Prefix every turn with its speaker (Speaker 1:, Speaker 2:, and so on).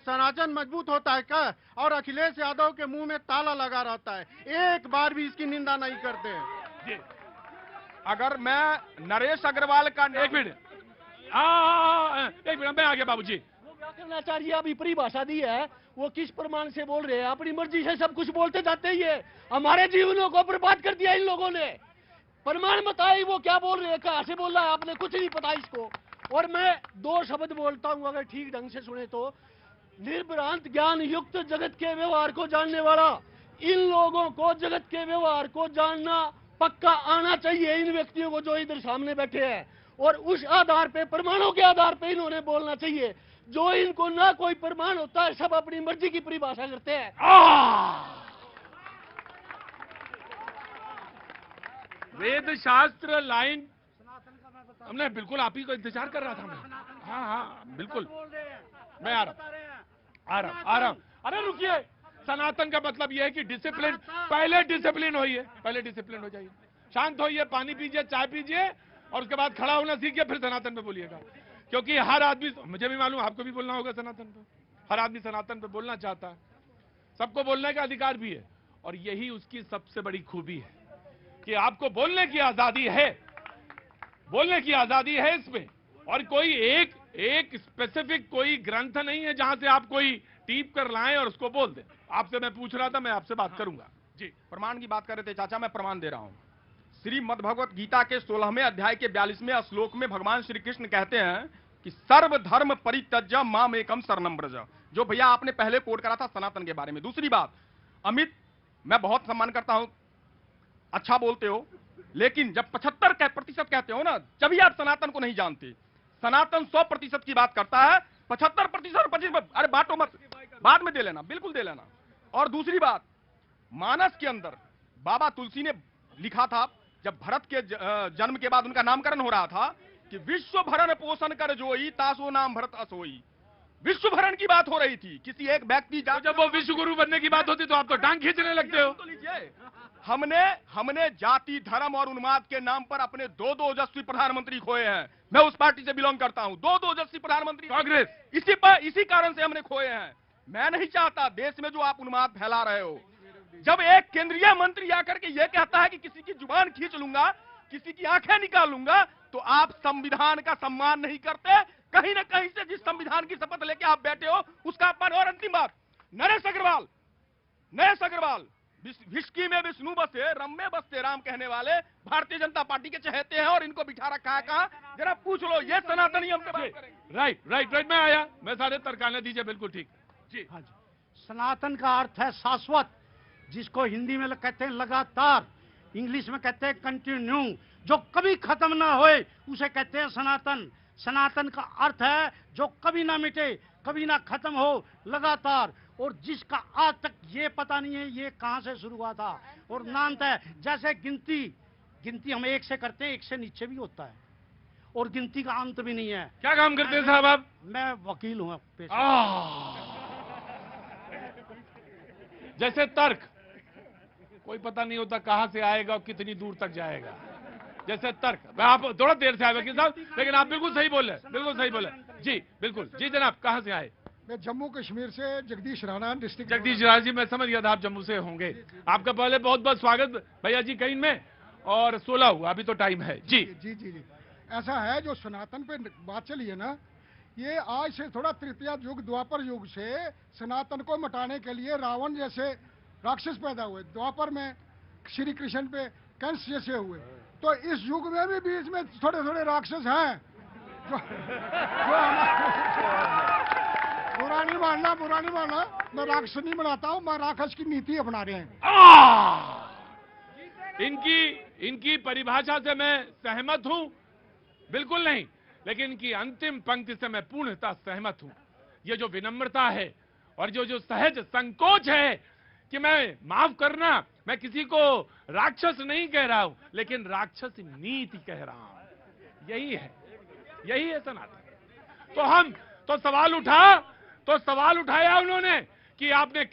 Speaker 1: सनातन मजबूत होता है क्या? और अखिलेश यादव के मुंह में ताला लगा रहता है, एक बार भी इसकी निंदा नहीं करते हैं।
Speaker 2: अगर मैं नरेश अग्रवाल का
Speaker 3: एक मिनट मैं आ गया बाबूजी।
Speaker 4: वो व्याकरणाचार्य अभी परिभाषा दी है, वो किस प्रमाण से बोल रहे हैं? अपनी मर्जी से सब कुछ बोलते जाते ही है। हमारे जीवनों को बर्बाद कर दिया इन लोगों ने। प्रमाण बताए वो क्या बोल रहे हैं, कहां से बोल रहा है, आपने कुछ नहीं पता इसको। और मैं दो शब्द बोलता हूं, अगर ठीक ढंग से सुने तो, निर्भ्रांत ज्ञान युक्त जगत के व्यवहार को जानने वाला। इन लोगों को जगत के व्यवहार को जानना पक्का आना चाहिए, इन व्यक्तियों को जो इधर सामने बैठे हैं। और उस आधार पे, प्रमाणों के आधार पे इन्होंने बोलना चाहिए। जो इनको ना कोई प्रमाण होता है, सब अपनी मर्जी की परिभाषा करते हैं।
Speaker 3: वेद शास्त्र लाइन हमने बिल्कुल आप ही को इंतजार कर रहा था मैं। हाँ बिल्कुल मैं आ रहा हूँ। अरे रुकिए, सनातन का मतलब यह है कि डिसिप्लिन, पहले डिसिप्लिन होइए, पहले डिसिप्लिन हो जाइए, शांत होइए, पानी पीजिए, चाय पीजिए, और उसके बाद खड़ा होना सीखिए, फिर सनातन पे बोलिएगा। क्योंकि हर आदमी, मुझे भी मालूम, आपको भी बोलना होगा सनातन पे, हर आदमी सनातन पे बोलना चाहता है, सबको बोलने का अधिकार भी है। और यही उसकी सबसे बड़ी खूबी है कि आपको बोलने की आजादी है, बोलने की आजादी है इसमें। और कोई एक स्पेसिफिक कोई ग्रंथ नहीं है जहां से आप कोई टीप कर लाएं और उसको बोल दें। आपसे मैं पूछ रहा था, मैं आपसे बात करूंगा जी।
Speaker 2: प्रमाण की बात कर रहे थे चाचा, मैं प्रमाण दे रहा हूं। श्रीमद् भगवत गीता के 16वें अध्याय के 42वें श्लोक में भगवान श्री कृष्ण कहते हैं कि सर्वधर्म परित्यज्य माम एकम शरणम व्रज। जो भैया आपने पहले कोट करा था सनातन के बारे में। दूसरी बात, अमित, मैं बहुत सम्मान करता हूं, अच्छा बोलते हो, लेकिन जब 75% कहते हो ना, जब भी आप सनातन को नहीं जानते। सनातन 100% की बात करता है, 75% और 25%, अरे बांटो मत, बाद में दे लेना, बिल्कुल दे लेना। और दूसरी बात, मानस के अंदर बाबा तुलसी ने लिखा था, जब भरत के जन्म के बाद उनका नामकरण हो रहा था, कि विश्व भरण पोषण कर जोई तासो नाम भरत असोई। विश्व भरण की बात हो रही थी, किसी एक व्यक्ति,
Speaker 3: जब वो विश्व गुरु बनने की बात होती तो आप तो टांग खींचने लगते हो।
Speaker 2: तो लीजिए, हमने जाति, धर्म और उन्माद के नाम पर अपने दो ओजस्वी प्रधानमंत्री खोए हैं। मैं उस पार्टी से बिलोंग करता हूं, दो ओजस्वी प्रधानमंत्री
Speaker 3: कांग्रेस,
Speaker 2: इसी कारण से हमने खोए हैं। मैं नहीं चाहता देश में जो आप उन्माद फैला रहे हो। जब एक केंद्रीय मंत्री आकर के यह कहता है कि किसी की जुबान खींच लूंगा, किसी की आंखें निकाल लूंगा, तो आप संविधान का सम्मान नहीं करते। कहीं ना कहीं से जिस संविधान की शपथ लेके आप बैठे हो उसका अपमान। और अंतिम बात, नरेश अग्रवाल विस्की में विष्णु बसे, रम में बसते राम कहने वाले भारतीय जनता पार्टी के चहेते हैं, और इनको बिठा रखा है कहां, जरा पूछ लो। ये सनातनी हमसे बात करेंगे।
Speaker 3: राइट मैं आया, मैं सारे तरकाने दीजिए, बिल्कुल ठीक जी।
Speaker 1: हाँ जी, सनातन का अर्थ है शाश्वत, जिसको हिंदी में कहते हैं लगातार, इंग्लिश में कहते हैं कंटिन्यू, जो कभी खत्म ना होए उसे कहते हैं सनातन। सनातन का अर्थ है जो कभी ना मिटे, कभी ना खत्म हो, लगातार। और जिसका आज तक ये पता नहीं है ये कहां से शुरू हुआ था और ना अंत है। जैसे गिनती हम 1 से करते हैं, 1 से नीचे भी होता है, और गिनती का अंत भी नहीं है।
Speaker 3: क्या काम करते हैं साहब आप?
Speaker 1: मैं वकील हूं
Speaker 3: जैसे तर्क, कोई पता नहीं होता कहां से आएगा और कितनी दूर तक जाएगा। जैसे तर्क, मैं आप थोड़ा देर से आए वकील साहब, लेकिन आप बिल्कुल सही बोले, बिल्कुल सही बोले जी, बिल्कुल जी जनाब। कहां से आए?
Speaker 5: मैं जम्मू कश्मीर से जगदीश राणा, डिस्ट्रिक्ट
Speaker 3: जगदीश राणा जी, मैं समझ गया था आप जम्मू से होंगे। आपका पहले बहुत बहुत स्वागत भैया जी कहीं में, और 16 हुआ, अभी तो टाइम है जी।
Speaker 5: जी। ऐसा है, जो सनातन पे बात चली है ना, ये आज से थोड़ा तृतीया युग, द्वापर युग से सनातन को मिटाने के लिए रावण जैसे राक्षस पैदा हुए। द्वापर में श्री कृष्ण पे कंस जैसे हुए, तो इस युग में भी बीच में थोड़े थोड़े राक्षस हैं जो बुरा नहीं मानना, मैं राक्षस नहीं बनाता हूँ, मैं राक्षस की नीति अपना रहे हैं।
Speaker 3: इनकी परिभाषा से मैं सहमत हूं, बिल्कुल नहीं, लेकिन इनकी अंतिम पंक्ति से मैं पूर्णतः सहमत हूं। ये जो विनम्रता है और जो सहज संकोच है कि मैं माफ करना, मैं किसी को राक्षस नहीं कह रहा हूं, लेकिन राक्षस नीति कह रहा हूं। यही है सनातन। तो सवाल उठाया उन्होंने कि आपने